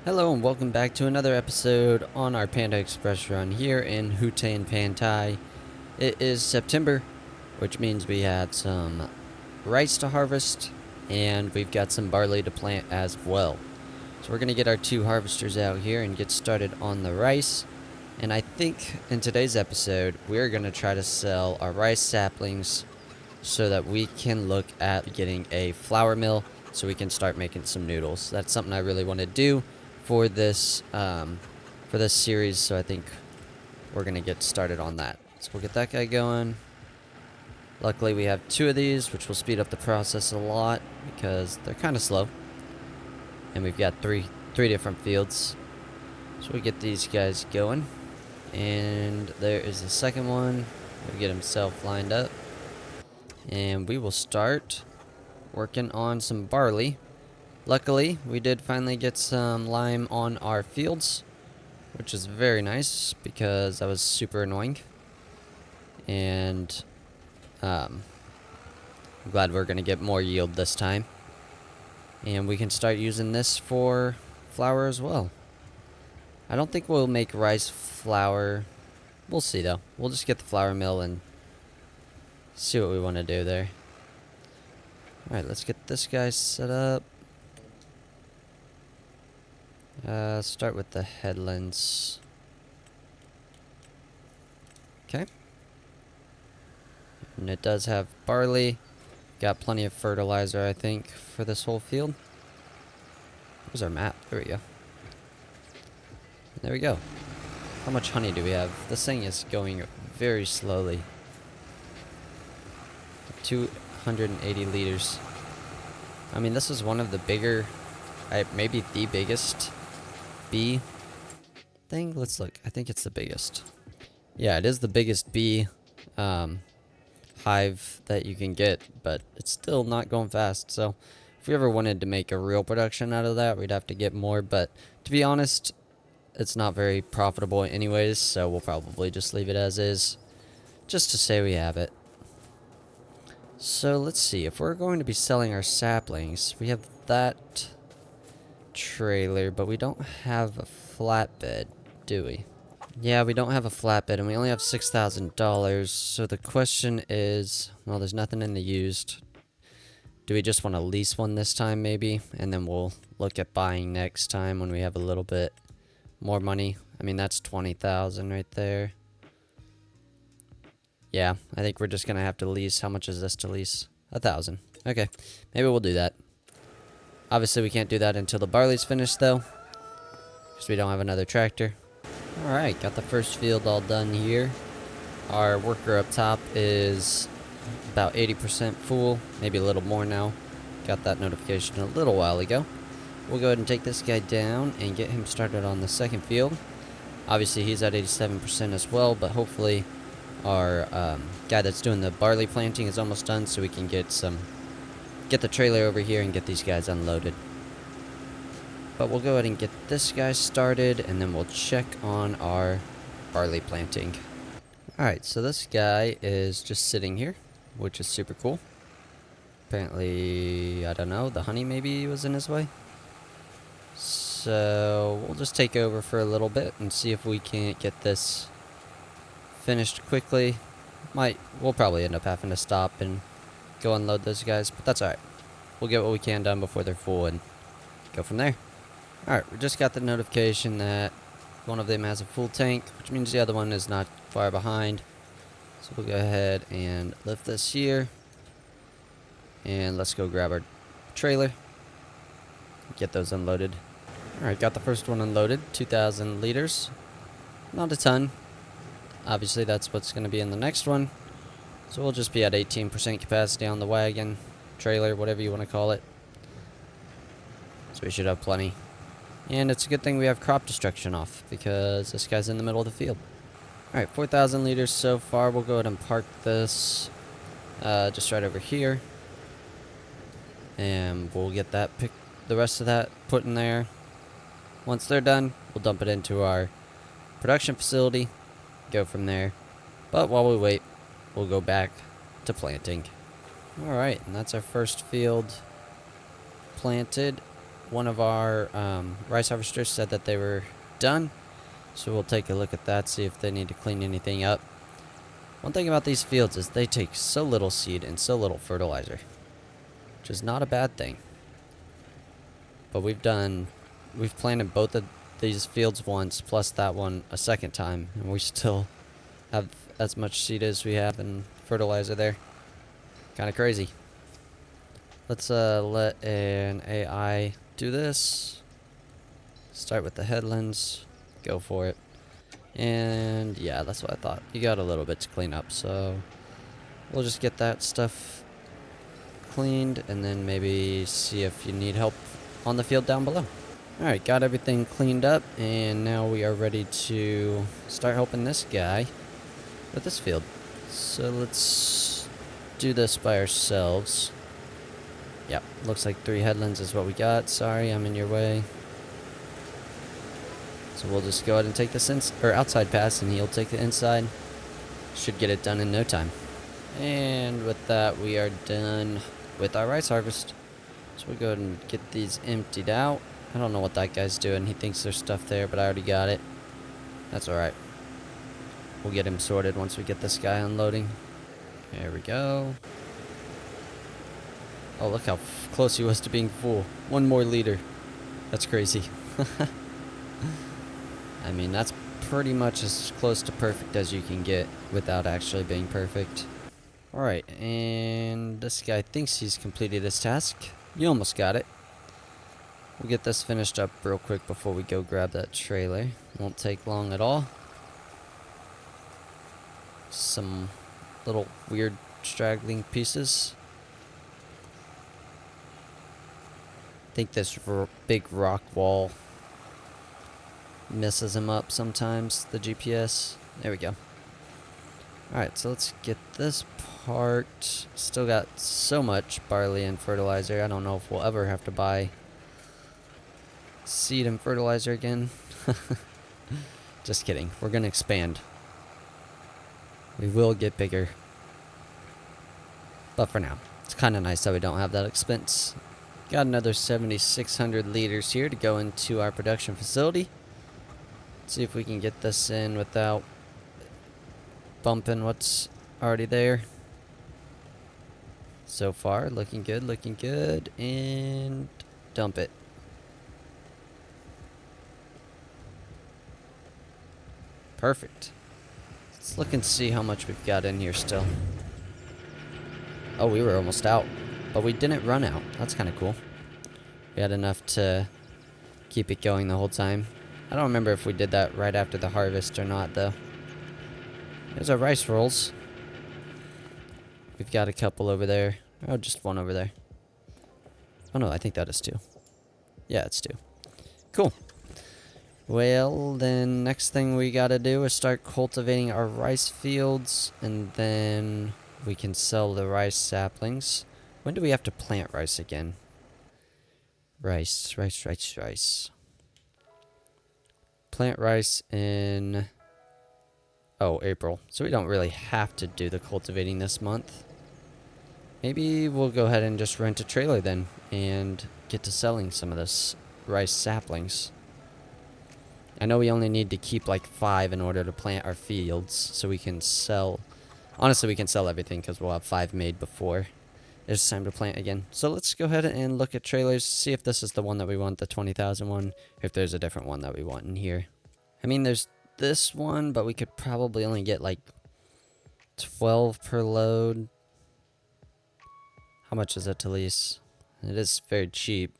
Hello and welcome back to another episode on our Panda Express run here in Houtain Pantai. It is September, which means we have some rice to harvest and we've got some barley to plant as well. So we're going to get our two harvesters out here and get started on the rice. And I think in today's episode we're going to try to sell our rice saplings so that we can look at getting a flour mill so we can start making some noodles. That's something I really want to do for this series, so I think we're gonna get started on that. So we'll get that guy going. Luckily we have two of these, which will speed up the process a lot because they're kind of slow, and we've got three different fields. So we get these guys going, and there is the second one. We'll get himself lined up, and we will start working on some barley. Luckily, we did finally get some lime on our fields, which is very nice because that was super annoying. And I'm glad we're going to get more yield this time. And we can start using this for flour as well. I don't think we'll make rice flour. We'll see though. We'll just get the flour mill and see what we want to do there. Alright, let's get this guy set up. Start with the headlands. Okay. And it does have barley. Got plenty of fertilizer, I think, for this whole field. Where's our map? There we go. There we go. How much honey do we have? This thing is going very slowly. 280 liters. I mean, this is one of the bigger, maybe the biggest bee thing. Let's look. I think it's the biggest. Yeah, it is the biggest bee hive that you can get, but it's still not going fast. So if we ever wanted to make a real production out of that, we'd have to get more. But to be honest, it's not very profitable anyways, so we'll probably just leave it as is, just to say we have it. So let's see, if we're going to be selling our saplings, we have that trailer, but we don't have a flatbed, do we? Yeah, we don't have a flatbed, and we only have $6,000, so the question is, well, there's nothing in the used. Do we just want to lease one this time, maybe? And then we'll look at buying next time when we have a little bit more money. I mean, that's $20,000 right there. Yeah, I think we're just gonna have to lease. How much is this to lease? 1,000. Okay, maybe we'll do that. Obviously, we can't do that until the barley's finished, though, because we don't have another tractor. Alright, got the first field all done here. Our worker up top is about 80% full, maybe a little more now. Got that notification a little while ago. We'll go ahead and take this guy down and get him started on the second field. Obviously, he's at 87% as well, but hopefully our guy that's doing the barley planting is almost done, so we can get the trailer over here and get these guys unloaded. But we'll go ahead and get this guy started, and then we'll check on our barley planting. Alright, so this guy is just sitting here, which is super cool. Apparently, I don't know, the honey maybe was in his way. So we'll just take over for a little bit and see if we can't get this finished quickly. We'll probably end up having to stop and go unload those guys, but that's alright. We'll get what we can done before they're full and go from there. Alright, we just got the notification that one of them has a full tank, which means the other one is not far behind. So we'll go ahead and lift this here, and let's go grab our trailer, get those unloaded. Alright, got the first one unloaded, 2,000 liters. Not a ton. Obviously, that's what's going to be in the next one. So we'll just be at 18% capacity on the wagon, trailer, whatever you want to call it. So we should have plenty. And it's a good thing we have crop destruction off, because this guy's in the middle of the field. Alright, 4,000 liters so far. We'll go ahead and park this just right over here. And we'll get the rest of that put in there. Once they're done, we'll dump it into our production facility, go from there. But while we wait, we'll go back to planting. Alright, and that's our first field planted. one of our rice harvesters said that they were done. So we'll take a look at that, see if they need to clean anything up. One thing about these fields is they take so little seed and so little fertilizer, which is not a bad thing. But we've planted both of these fields once, plus that one a second time, and we still have as much seed as we have and fertilizer there. Kind of crazy. Let's let an AI do this. Start with the headlands. Go for it. And yeah, that's what I thought. You got a little bit to clean up, so we'll just get that stuff cleaned and then maybe see if you need help on the field down below. Alright, got everything cleaned up, and now we are ready to start helping this guy with this field. So let's do this by ourselves. Yep, looks like 3 headlands is what we got. Sorry, I'm in your way. So we'll just go ahead and take this outside pass, and he'll take the inside. Should get it done in no time. And with that, we are done with our rice harvest. So we'll go ahead and get these emptied out. I don't know what that guy's doing. He thinks there's stuff there, but I already got it. That's alright. We'll get him sorted once we get this guy unloading. There we go. Oh, look how close he was to being full. 1 more liter. That's crazy. I mean, that's pretty much as close to perfect as you can get without actually being perfect. Alright, and this guy thinks he's completed his task. You almost got it. We'll get this finished up real quick before we go grab that trailer. Won't take long at all. Some little weird straggling pieces. I think this big rock wall messes him up sometimes, the GPS. There we go. Alright, so let's get this part. Still got so much barley and fertilizer. I don't know if we'll ever have to buy seed and fertilizer again. Just kidding. We're gonna expand. We will get bigger. But for now, it's kind of nice that we don't have that expense. Got another 7,600 liters here to go into our production facility. See if we can get this in without bumping what's already there. So far, looking good, and dump it. Perfect. Let's look and see how much we've got in here still. Oh, we were almost out, but we didn't run out. That's kind of cool. We had enough to keep it going the whole time. I don't remember if we did that right after the harvest or not, though. There's our rice rolls. We've got a couple over there. Oh, just one over there. Oh no, I think that is 2. Yeah, it's 2. Cool. Well, then next thing we gotta do is start cultivating our rice fields, and then we can sell the rice saplings. When do we have to plant rice again? Rice. Plant rice in... oh, April. So we don't really have to do the cultivating this month. Maybe we'll go ahead and just rent a trailer then and get to selling some of this rice saplings. I know we only need to keep like 5 in order to plant our fields, so we can sell... honestly, we can sell everything because we'll have 5 made before it's time to plant again. So let's go ahead and look at trailers, see if this is the one that we want, the 20,000 one, if there's a different one that we want in here. I mean, there's this one, but we could probably only get like 12 per load. How much is it to lease? It is very cheap.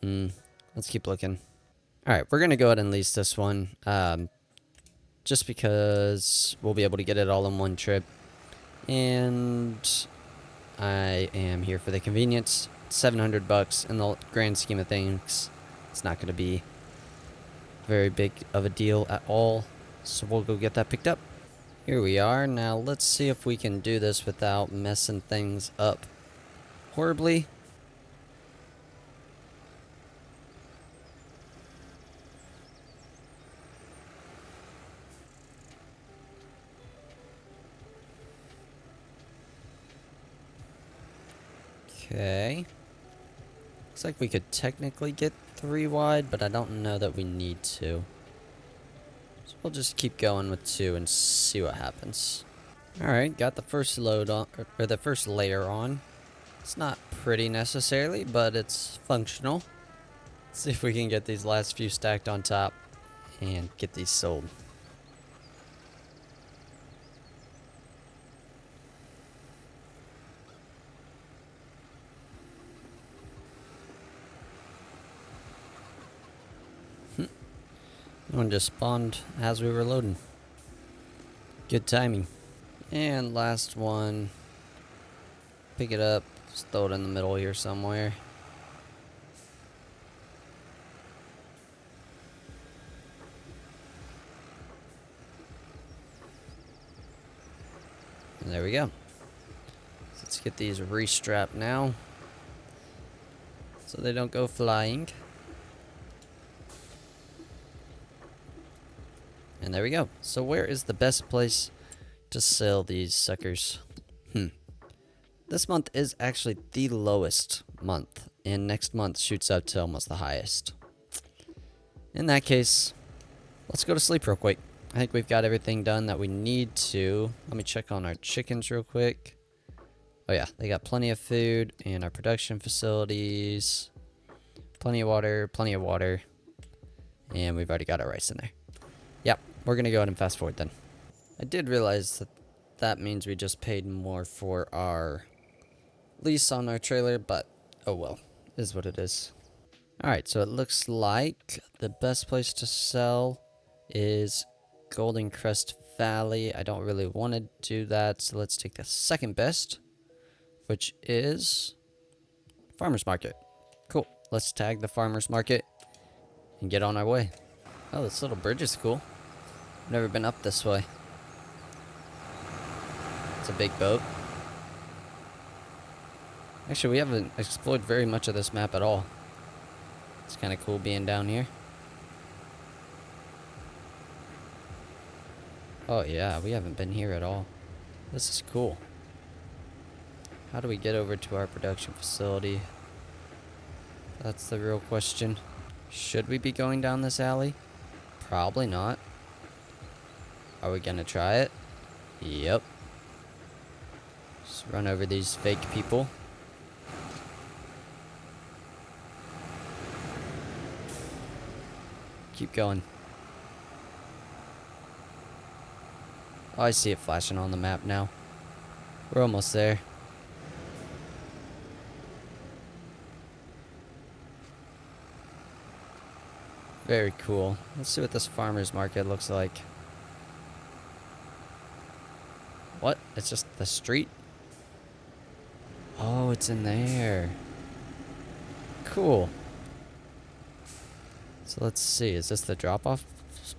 Let's keep looking. Alright, we're going to go ahead and lease this one. Just because we'll be able to get it all in one trip. And I am here for the convenience. $700 in the grand scheme of things. It's not going to be very big of a deal at all. So we'll go get that picked up. Here we are. Now let's see if we can do this without messing things up horribly. Okay. Looks like we could technically get 3 wide, but I don't know that we need to. So we'll just keep going with 2 and see what happens. Alright, got the first load on, or the first layer on. It's not pretty necessarily, but it's functional. Let's see if we can get these last few stacked on top and get these sold. One just spawned as we were loading. Good timing. And last one. Pick it up, just throw it in the middle here somewhere. And there we go. So let's get these restrapped now, so they don't go flying. And there we go. So where is the best place to sell these suckers? This month is actually the lowest month, and next month shoots up to almost the highest. In that case, let's go to sleep real quick. I think we've got everything done that we need to. Let me check on our chickens real quick. Oh yeah, they got plenty of food, and our production facilities. Plenty of water, and we've already got our rice in there. Yep, we're gonna go ahead and fast forward then. I did realize that that means we just paid more for our lease on our trailer, but oh well, is what it is. Alright, so it looks like the best place to sell is Golden Crest Valley. I don't really want to do that, so let's take the second best, which is Farmer's Market. Cool, let's tag the Farmer's Market and get on our way. Oh, this little bridge is cool. I've never been up this way. It's a big boat. Actually, we haven't explored very much of this map at all. It's kind of cool being down here. Oh yeah, we haven't been here at all. This is cool. How do we get over to our production facility? That's the real question. Should we be going down this alley? Probably not. Are we gonna try it? Yep. Just run over these fake people. Keep going. Oh, I see it flashing on the map now. We're almost there. Very cool. Let's see what this farmer's market looks like. What? It's just the street? Oh, it's in there. Cool. So let's see. Is this the drop-off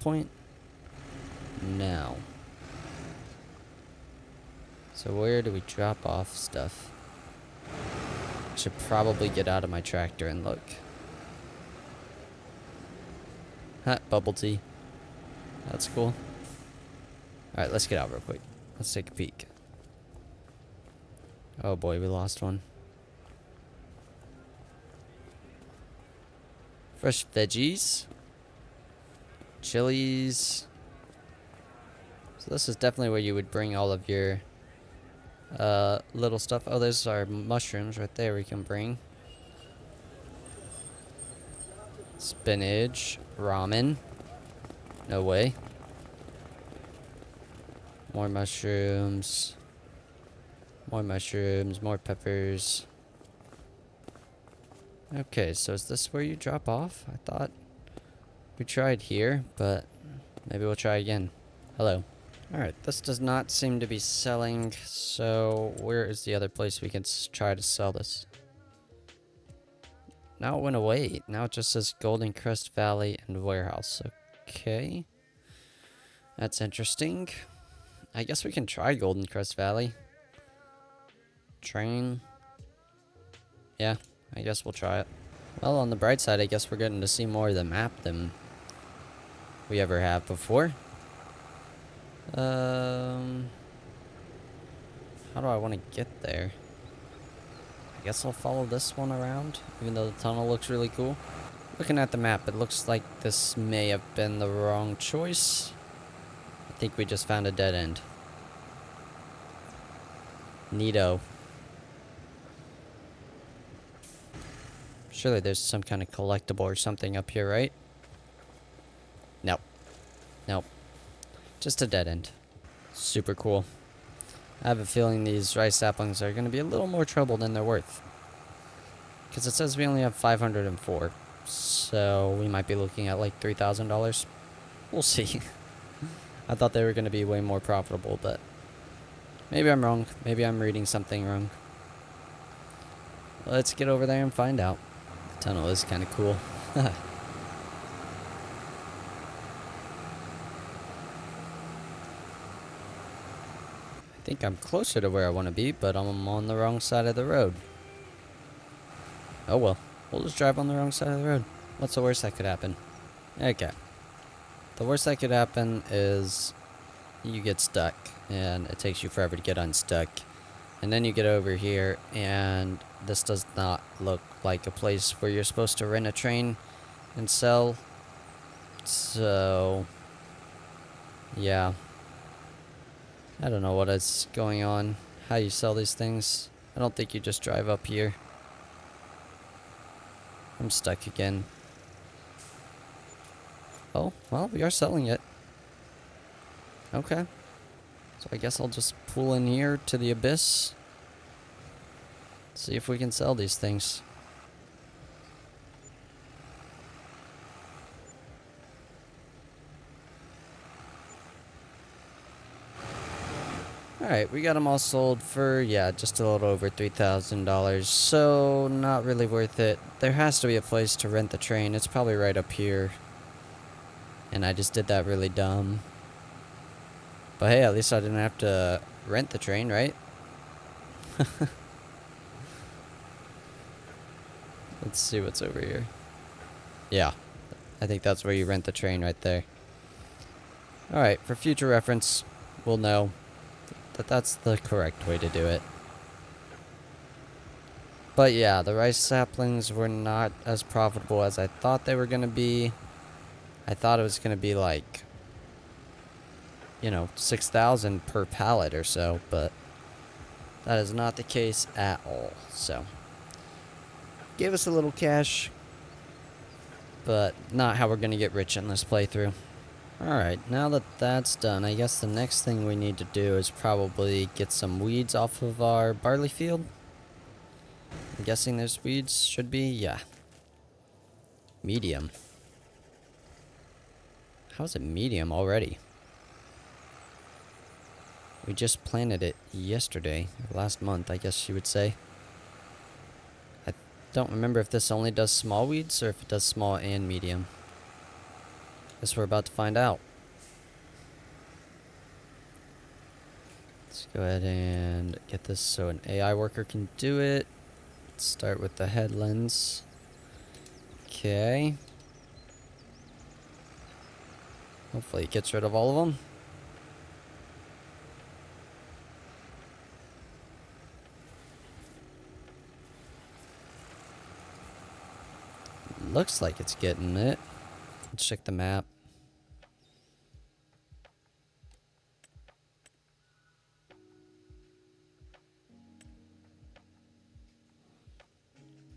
point? No. So where do we drop off stuff? I should probably get out of my tractor and look. Ha, bubble tea. That's cool. Alright, let's get out real quick. Let's take a peek. Oh boy, we lost one. Fresh veggies. Chilies. So this is definitely where you would bring all of your little stuff. Oh, there's our mushrooms right there we can bring. Spinach. Ramen. No way. More mushrooms. More mushrooms. More peppers. Okay, so is this where you drop off? I thought we tried here, but maybe we'll try again. Hello. Alright, this does not seem to be selling, so where is the other place we can try to sell this? Now it went away. Now it just says Golden Crest Valley and Warehouse. Okay. That's interesting. I guess we can try Golden Crest Valley. Train. Yeah, I guess we'll try it. Well, on the bright side, I guess we're getting to see more of the map than we ever have before. How do I want to get there? I guess I'll follow this one around, even though the tunnel looks really cool. Looking at the map, it looks like this may have been the wrong choice. I think we just found a dead end. Neato. Surely there's some kind of collectible or something up here, right? Nope. Nope. Just a dead end. Super cool. I have a feeling these rice saplings are going to be a little more trouble than they're worth. Because it says we only have 504. So we might be looking at like $3,000. We'll see. I thought they were going to be way more profitable, but maybe I'm wrong. Maybe I'm reading something wrong. Let's get over there and find out. The tunnel is kind of cool. I think I'm closer to where I want to be, but I'm on the wrong side of the road. Oh well. We'll just drive on the wrong side of the road. What's the worst that could happen? Okay. The worst that could happen is you get stuck, and it takes you forever to get unstuck. And then you get over here, and this does not look like a place where you're supposed to rent a train and sell. So, yeah. I don't know what is going on, how you sell these things. I don't think you just drive up here. I'm stuck again. Oh, well, we are selling it. Okay. So I guess I'll just pull in here to the abyss. See if we can sell these things. Alright, we got them all sold for, yeah, just a little over $3,000. So, not really worth it. There has to be a place to rent the train. It's probably right up here. And I just did that really dumb. But hey, at least I didn't have to rent the train, right? Let's see what's over here. Yeah, I think that's where you rent the train right there. Alright, for future reference, we'll know that that's the correct way to do it. But yeah, the rice saplings were not as profitable as I thought they were going to be. I thought it was going to be like, you know, 6,000 per pallet or so, but that is not the case at all. So, gave us a little cash, but not how we're going to get rich in this playthrough. Alright, now that that's done, I guess the next thing we need to do is probably get some weeds off of our barley field. I'm guessing there's weeds, should be, yeah. Medium. How is it medium already? We just planted it yesterday, or last month, I guess you would say. I don't remember if this only does small weeds or if it does small and medium. Guess we're about to find out. Let's go ahead and get this so an AI worker can do it. Let's start with the head lens. Okay. Hopefully it gets rid of all of them. Looks like it's getting it. Let's check the map.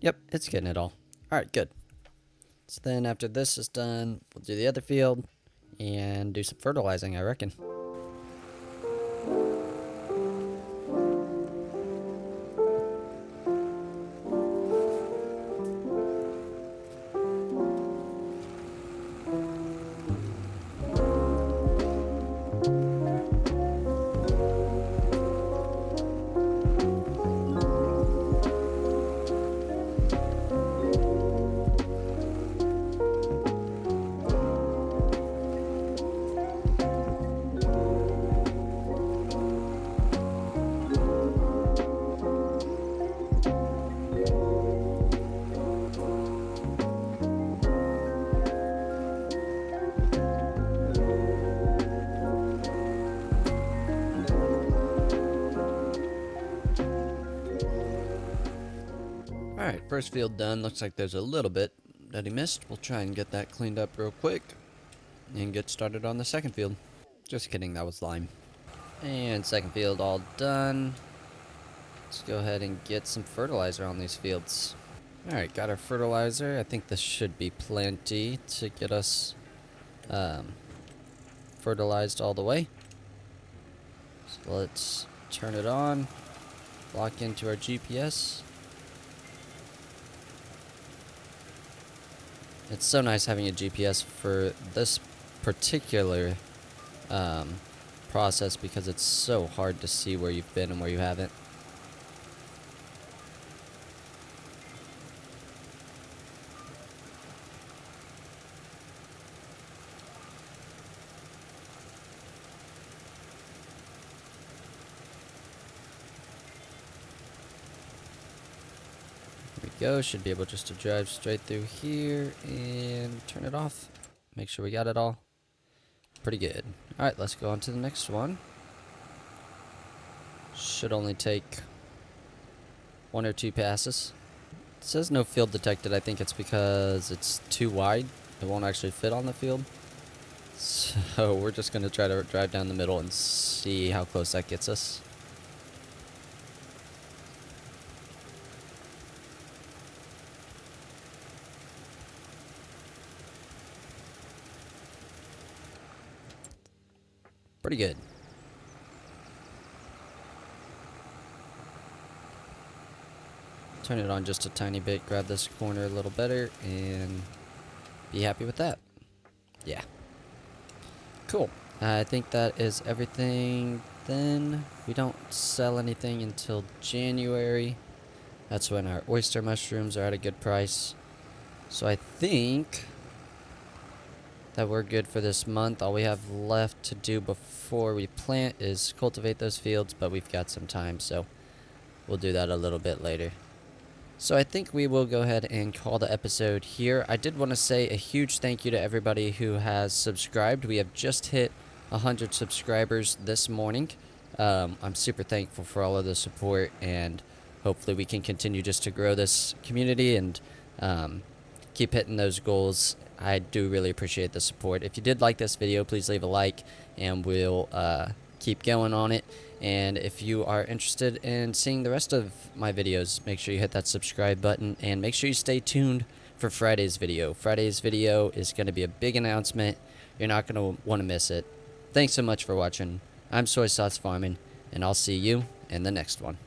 Yep, it's getting it all. Alright, good. So then after this is done, we'll do the other field and do some fertilizing, I reckon. first field done. Looks like there's a little bit that he missed. We'll try and get that cleaned up real quick and get started on the second field. Just kidding, that was lime. And second field all done. Let's go ahead and get some fertilizer on these fields. Alright, got our fertilizer. I think this should be plenty to get us fertilized all the way. So let's turn it on, lock into our GPS. It's so nice having a GPS for this particular process because it's so hard to see where you've been and where you haven't. Go, should be able just to drive straight through here and turn it off. Make sure we got it all. Pretty good. Alright, let's go on to the next one. Should only take 1 or 2 passes. It says no field detected. I think it's because it's too wide. It won't actually fit on the field. So we're just going to try to drive down the middle and see how close that gets us. Pretty good. Turn it on just a tiny bit, grab this corner a little better, and be happy with that. Yeah. Cool. I think that is everything then. We don't sell anything until January. That's when our oyster mushrooms are at a good price. So I think that we're good for this month. All we have left to do before we plant is cultivate those fields, but we've got some time, so we'll do that a little bit later. So I think we will go ahead and call the episode here. I did want to say a huge thank you to everybody who has subscribed. We have just hit 100 subscribers this morning. I'm super thankful for all of the support, and hopefully we can continue just to grow this community and keep hitting those goals. I do really appreciate the support. If you did like this video, please leave a like, and we'll keep going on it. And if you are interested in seeing the rest of my videos, make sure you hit that subscribe button, and make sure you stay tuned for Friday's video. Friday's video is going to be a big announcement. You're not going to want to miss it. Thanks so much for watching. I'm Soy Sauce Farming, and I'll see you in the next one.